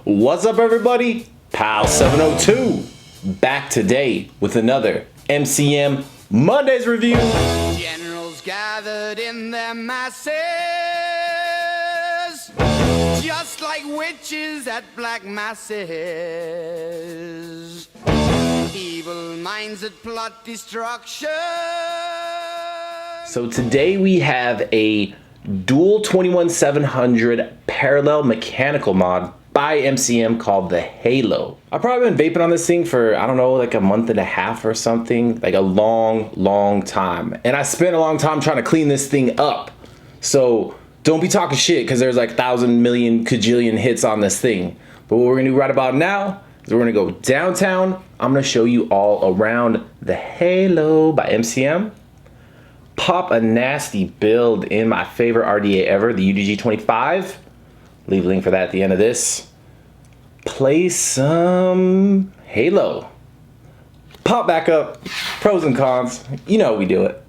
What's up, everybody? Pal 702 back today with another MCM Mondays review. Generals gathered in their masses, just like witches at black masses. Evil minds that plot destruction. So today we have a dual 21700 parallel mechanical mod by MCM called the Halo. I've probably been vaping on this thing for, I don't know, like a month and a half or something, like a long time. And I spent a long time trying to clean this thing up. So don't be talking shit because there's like 1,000 million kajillion hits on this thing. But what we're gonna do right about now is we're gonna go downtown. I'm gonna show you all around the Halo by MCM. Pop a nasty build in my favorite RDA ever, the UDG 25. Leave a link for that at the end of this. Play some Halo. Pop back up. Pros and cons. You know we do it.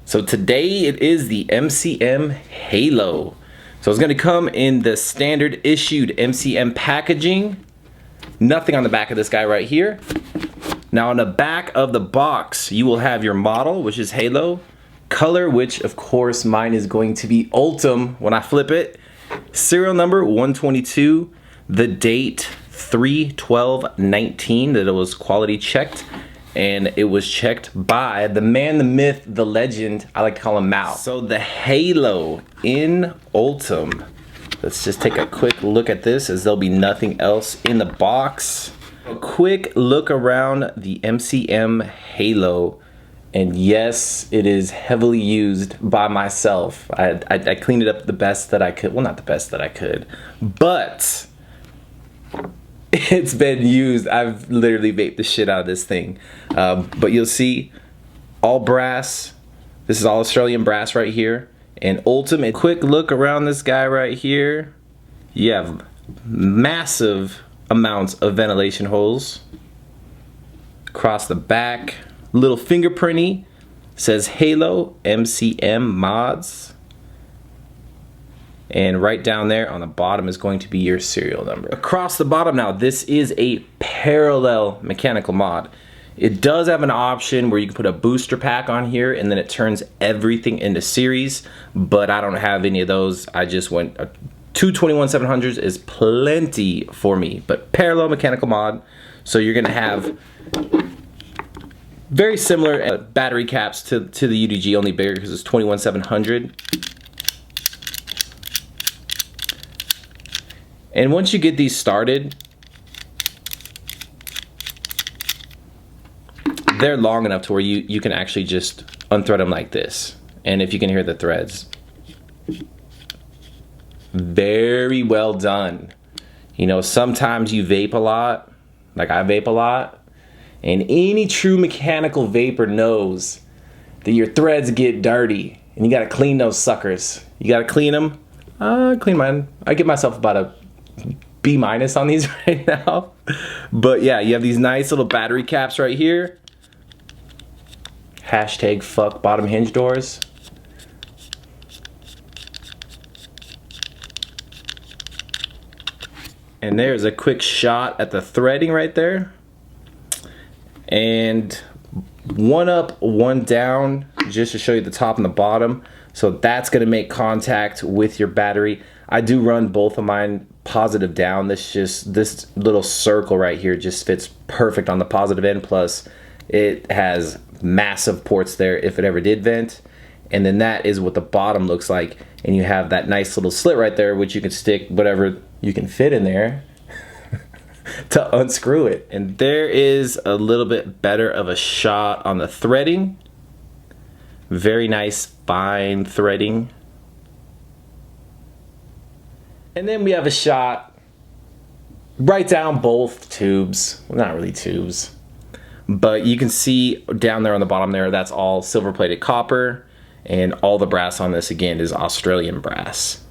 So today it is the MCM Halo. So it's going to come in the standard issued MCM packaging. Nothing on the back of this guy right here. Now on the back of the box, you will have your model, which is Halo. Color, which of course mine is going to be Ultim when I flip it. Serial number 122. The date 3/12/19 that it was quality checked. And it was checked by the man, the myth, the legend. I like to call him Mao. So the Halo in Ultim. Let's just take a quick look at this as there'll be nothing else in the box. A quick look around the MCM Halo, and yes, it is heavily used by myself. I cleaned it up the best that I could. Well, not the best that I could, but it's been used. I've literally vaped the shit out of this thing. But you'll see all brass. This is all Australian brass right here. And ultimate quick look around this guy right here. You have massive amounts of ventilation holes across the back. Little fingerprinty, says Halo MCM mods, and right down there on the bottom is going to be your serial number. Across the bottom now, this is a parallel mechanical mod. It does have an option where you can put a booster pack on here and then it turns everything into series, but I don't have any of those. I just went 221-700s is plenty for me, but parallel mechanical mod. So you're gonna have very similar battery caps to the UDG, only bigger because it's 21700. And once you get these started, they're long enough to where you can actually just unthread them like this. And if you can hear the threads, very well done. You know, sometimes you vape a lot, like I vape a lot, and any true mechanical vapor knows that your threads get dirty and you gotta clean those suckers. You gotta clean them. Clean mine. I give myself about a B- on these right now. But yeah, you have these nice little battery caps right here. Hashtag fuck bottom hinge doors. And there's a quick shot at the threading right there. And one up, one down, just to show you the top and the bottom. So that's gonna make contact with your battery. I do run both of mine positive down. This little circle right here just fits perfect on the positive end. Plus it has massive ports there if it ever did vent. And then that is what the bottom looks like. And you have that nice little slit right there, which you can stick whatever you can fit in there to unscrew it. And there is a little bit better of a shot on the threading. Very nice fine threading. And then we have a shot right down both tubes. Well, not really tubes, but you can see down there on the bottom there, that's all silver plated copper, and all the brass on this again is Australian brass.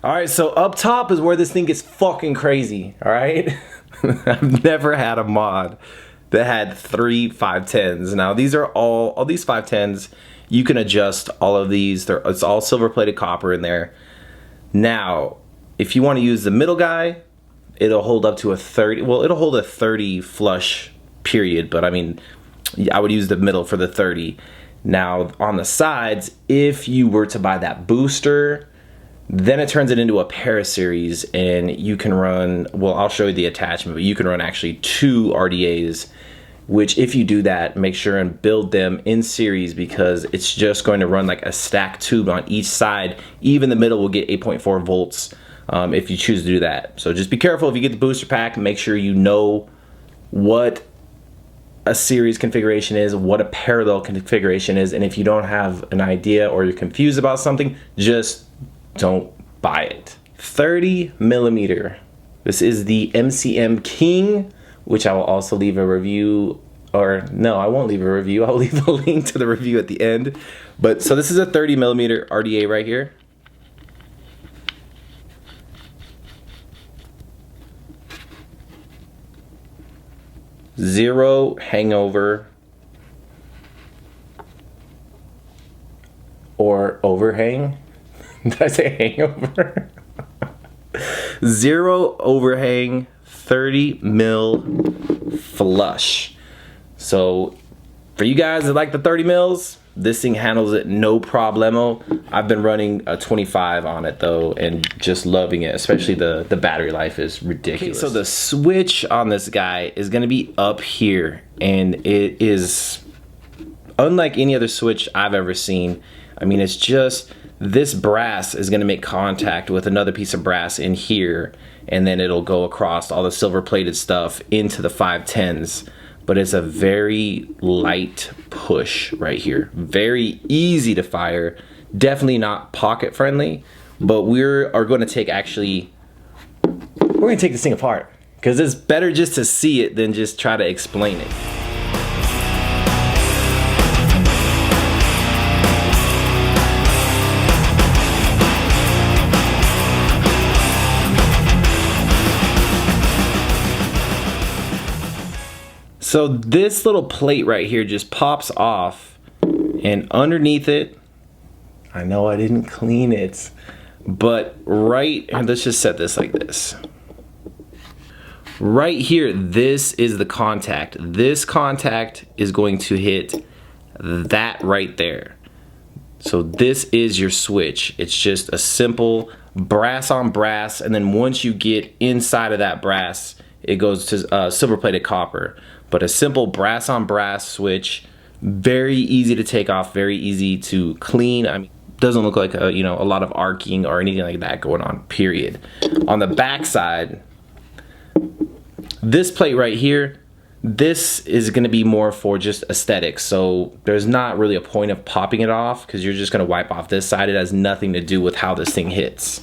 All right, so up top is where this thing gets fucking crazy, all right? I've never had a mod that had 3 510s. Now these are all these 510s You can adjust all of these. It's all silver plated copper in there. Now, if you want to use the middle guy, it'll hold up to a 30. Well, it'll hold a 30 flush period, but I mean, I would use the middle for the 30. Now, on the sides, if you were to buy that booster, then it turns it into a para-series, and you can run, well, I'll show you the attachment, but you can run actually 2 RDA'S, which if you do that, make sure and build them in series, because it's just going to run like a stacked tube on each side. Even the middle will get 8.4 volts if you choose to do that. So just be careful if you get the booster pack, make sure you know what a series configuration is, what a parallel configuration is, and if you don't have an idea or you're confused about something, just don't buy it. 30 millimeter. This is the MCM King, which I will also leave a review, or no, I won't leave a review. I'll leave a link to the review at the end. But so this is a 30 millimeter RDA right here. Zero hangover or overhang. Did I say hangover? Zero overhang, 30 mil flush. So for you guys that like the 30 mils, this thing handles it no problemo. I've been running a 25 on it though, and just loving it, especially the battery life is ridiculous. Okay, so the switch on this guy is gonna be up here, and it is unlike any other switch I've ever seen. I mean, it's just, this brass is gonna make contact with another piece of brass in here, and then it'll go across all the silver plated stuff into the 510s. But it's a very light push right here. Very easy to fire. Definitely not pocket friendly, but we are going to take we're going to take this thing apart, because it's better just to see it than just try to explain it. So this little plate right here just pops off, and underneath it, I know I didn't clean it, but let's just set this like this. Right here, this is the contact. This contact is going to hit that right there. So this is your switch. It's just a simple brass on brass, and then once you get inside of that brass, it goes to silver plated copper. But a simple brass on brass switch, very easy to take off, very easy to clean. I mean, doesn't look like a lot of arcing or anything like that going on, period. On the back side, this plate right here, this is gonna be more for just aesthetics. So there's not really a point of popping it off, because you're just gonna wipe off this side. It has nothing to do with how this thing hits.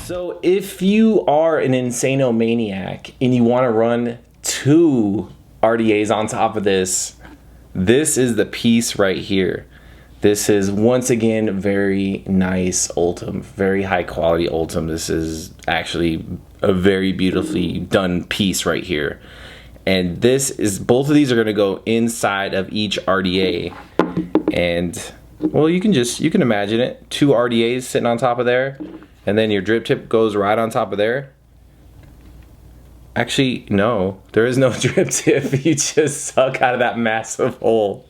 So if you are an Insano maniac and you want to run 2 RDA'S on top of this, this is the piece right here. This is, once again, very nice Ultim, very high quality Ultim. This is actually a very beautifully done piece right here. And this is, both of these are going to go inside of each RDA. And well, you can imagine it, 2 RDA'S sitting on top of there. And then your drip tip goes right on top of there. Actually, no, there is no drip tip. You just suck out of that massive hole.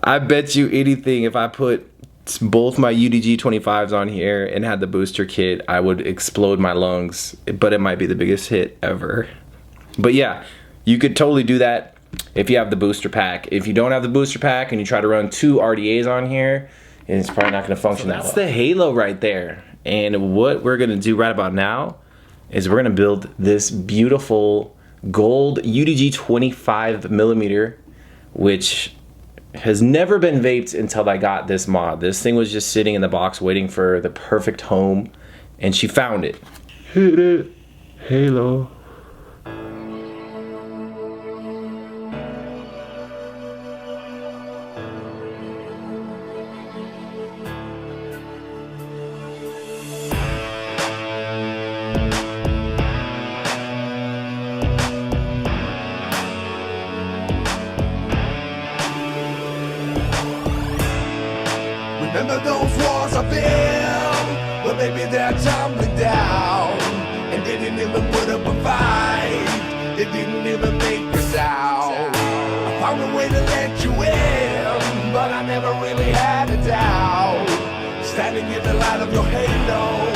I bet you anything, if I put both my UDG 25s on here and had the booster kit, I would explode my lungs, but it might be the biggest hit ever. But yeah, you could totally do that if you have the booster pack. If you don't have the booster pack and you try to run 2 RDA'S on here, it's probably not gonna function that well. That's the Halo right there. And what we're gonna do right about now is we're gonna build this beautiful gold UDG 25 millimeter, which has never been vaped until I got this mod. This thing was just sitting in the box waiting for the perfect home, and she found it. Hit it, Halo. Remember those walls I built? Well, maybe they're tumbling down. And they didn't even put up a fight. They didn't even make a sound. I found a way to let you in, but I never really had a doubt. Standing in the light of your halo,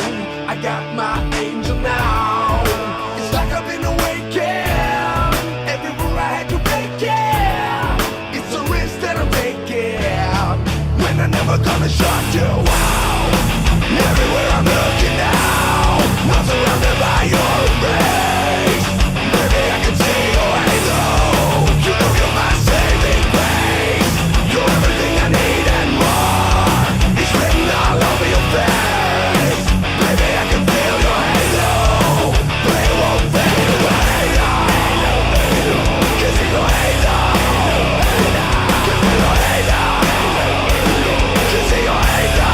I got my angel now. It's like I've been awakened. Every rule I had to break, yeah. It's a risk that I'm taking. When I'm never gonna shut you out. Everywhere I'm looking now, I'm surrounded by your embrace. Baby, I can see your halo. You know you're my saving grace. You're everything I need and more. It's written all over your face. Baby, I can feel your halo. But it won't fade away. Can see your halo. Can feel your halo. Can see your halo.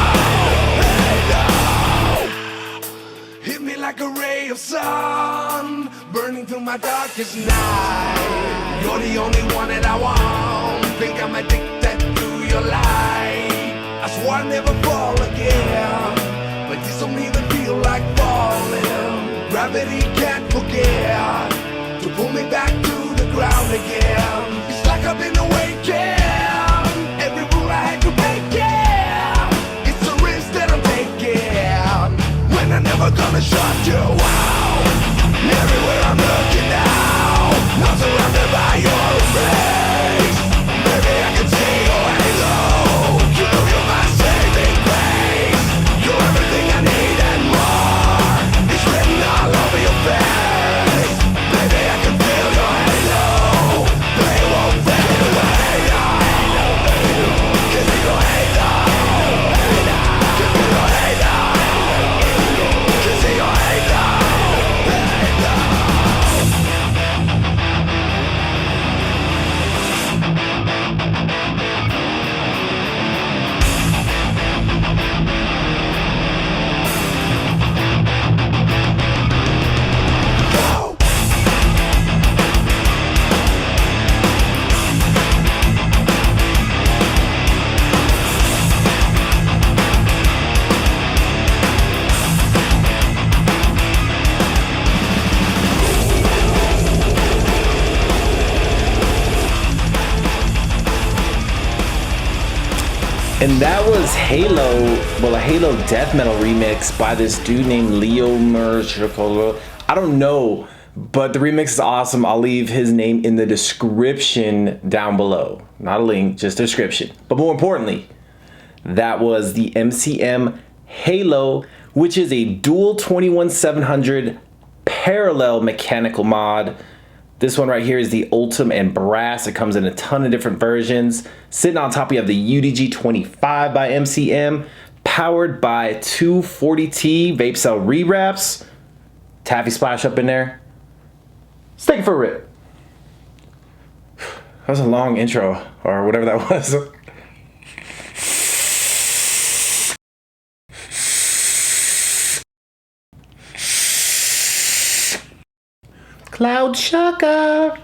Hit me like a ray of sun, burning through my darkest night. You're the only one that I want. Think I'm addicted to your light. I swore I'd never fall again, but this don't even feel like falling. Gravity can't forget to pull me back to the ground again. It's like I've been awakened. Every rule I had to break, yeah. It's a risk that I'm taking. When I'm never gonna shut you out. Everywhere I'm looking now, I'm surrounded by your embrace. Baby, I can see your halo. You know you're my saving grace. You're everything I need and more. It's written all over your face. Baby, I can feel your halo. But it won't fade away. Can see your halo. Can feel your halo. Can see your halo. And that was Halo, well, a Halo death metal remix by this dude named Leo Merchicolo. I don't know, but the remix is awesome. I'll leave his name in the description down below. Not a link, just a description. But more importantly, that was the MCM Halo, which is a dual 21700 parallel mechanical mod. This one right here is the Ultim and Brass. It comes in a ton of different versions. Sitting on top, you have the UDG25 by MCM, powered by 240T vape cell rewraps. Taffy splash up in there. Let's take it for a rip. That was a long intro, or whatever that was. Cloud Chukka.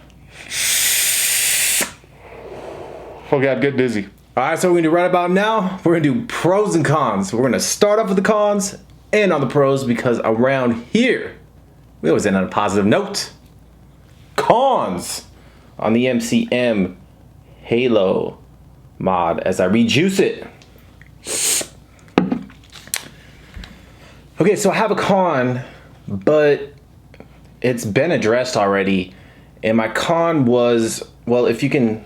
Oh God, get dizzy. All right, so we're gonna do right about now, we're gonna do pros and cons. We're gonna start off with the cons and on the pros because around here, we always end on a positive note. Cons on the MCM Halo mod as I rejuice it. Okay, so I have a con, but it's been addressed already. And my con was, well, if you can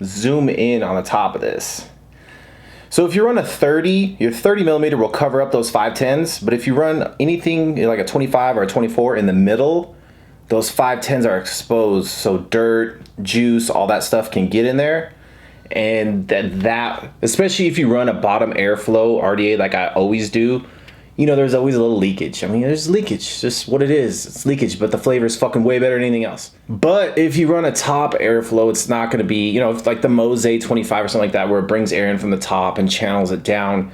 zoom in on the top of this. So if you run a 30, your 30 millimeter will cover up those 510s. But if you run anything like a 25 or a 24 in the middle, those 510s are exposed. So dirt, juice, all that stuff can get in there. And that especially if you run a bottom airflow RDA like I always do, you know, there's always a little leakage. I mean, there's leakage, just what it is. It's leakage, but the flavor is fucking way better than anything else. But if you run a top airflow, it's not gonna be, you know, like the Mose 25 or something like that, where it brings air in from the top and channels it down.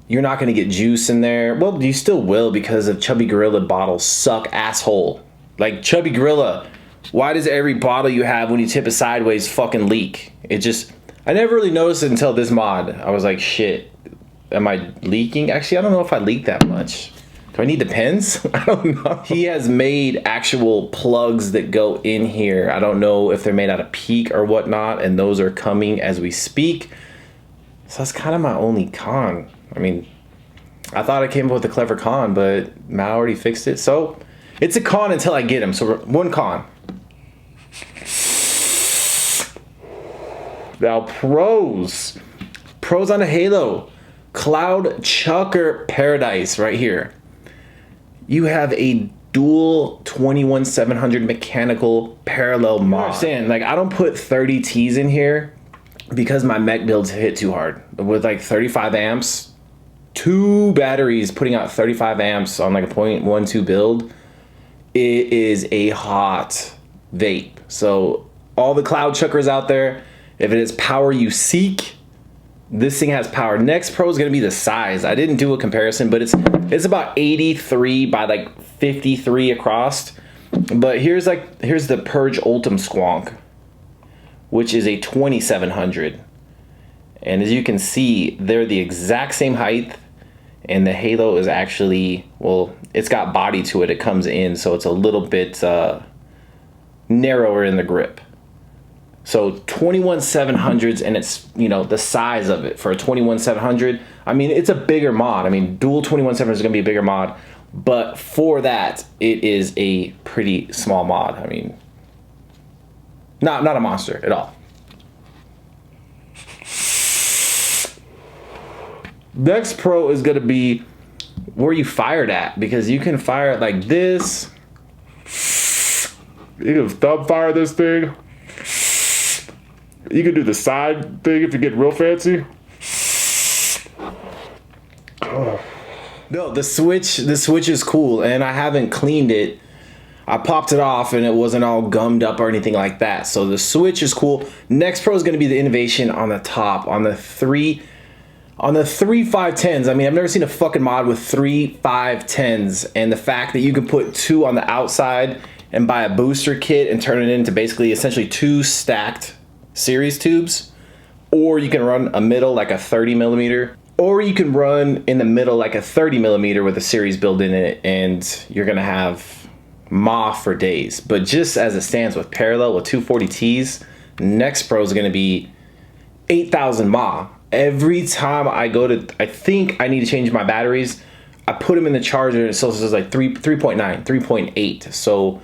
You're not gonna get juice in there. Well, you still will because of Chubby Gorilla bottles suck asshole. Like Chubby Gorilla, why does every bottle you have when you tip it sideways fucking leak? It just, I never really noticed it until this mod. I was like, shit, Am I leaking? Actually, I don't know if I leak that much. Do I need the pens? I don't know. He has made actual plugs that go in here. I don't know if they're made out of PEEK or whatnot, and those are coming as we speak. So that's kind of my only con. I mean, I thought I came up with a clever con, but Matt already fixed it. So it's a con until I get him. So one con. Now pros. Pros on a Halo. Cloud Chucker Paradise right here. You have a dual 21700 mechanical parallel mod. Understand, like I don't put 30 T's in here because my mech builds hit too hard. With like 35 amps, 2 batteries putting out 35 amps on like a 0.12 build, it is a hot vape. So all the Cloud Chuckers out there, if it is power you seek, this thing has power. Next pro is going to be the size. I didn't do a comparison, but it's about 83 by like 53 across. But here's the Purge Ultim Squonk, which is a 2700. And as you can see, they're the exact same height. And the Halo is actually, well, it's got body to it. It comes in, so it's a little bit narrower in the grip. So 21700s, and it's, you know, the size of it for a 21700. I mean, it's a bigger mod. I mean, dual 21700 is going to be a bigger mod, but for that, it is a pretty small mod. I mean, not a monster at all. Next pro is going to be where you fired at, because you can fire it like this. You can thumb fire this thing. You can do the side thing if you get real fancy. No, the switch is cool, and I haven't cleaned it. I popped it off and it wasn't all gummed up or anything like that. So the switch is cool. Next pro is going to be the innovation on the top, on the 3.510s. I mean, I've never seen a fucking mod with 3.510s, and the fact that you can put 2 on the outside and buy a booster kit and turn it into basically essentially 2 stacked series tubes, or you can run a middle like a 30 millimeter, or you can run in the middle like a 30 millimeter with a series built in it, and you're gonna have MAH for days. But just as it stands with parallel with 240 T's, next pro is gonna be 8,000 MAH. Every time I go to, I think I need to change my batteries, I put them in the charger and it still says like 3.9, 3.8. So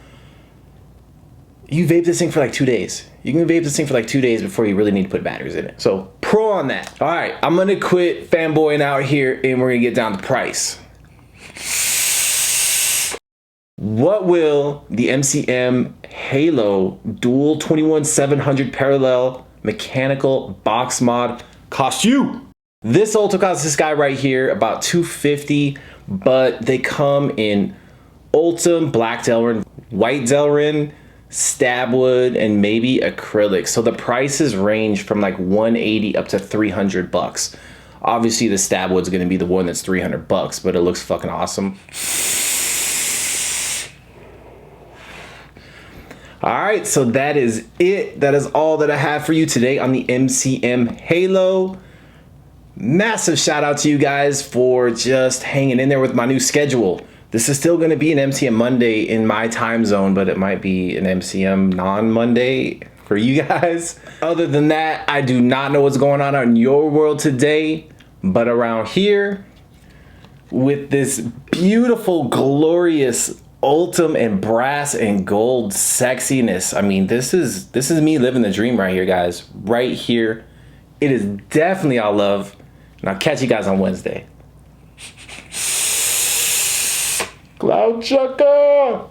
you vape this thing for like 2 days. You can vape this thing for like 2 days before you really need to put batteries in it. So pro on that. All right, I'm gonna quit fanboying out here and we're gonna get down to price. What will the MCM Halo dual 21700 parallel mechanical box mod cost you? This also costs this guy right here about $250, but they come in Ultim, Black Delrin, White Delrin, Stabwood, and maybe acrylic. So the prices range from like $180 up to $300. Obviously the Stabwood's gonna be the one that's $300, but it looks fucking awesome. All right, so that is it. That is all that I have for you today on the MCM Halo. Massive shout out to you guys for just hanging in there with my new schedule. This is still going to be an MCM Monday in my time zone, but it might be an MCM non-Monday for you guys. Other than that, I do not know what's going on in your world today, but around here, with this beautiful, glorious Ultim and brass and gold sexiness. I mean, this is me living the dream right here, guys. Right here. It is definitely all love. And I'll catch you guys on Wednesday. Cloud Chucker!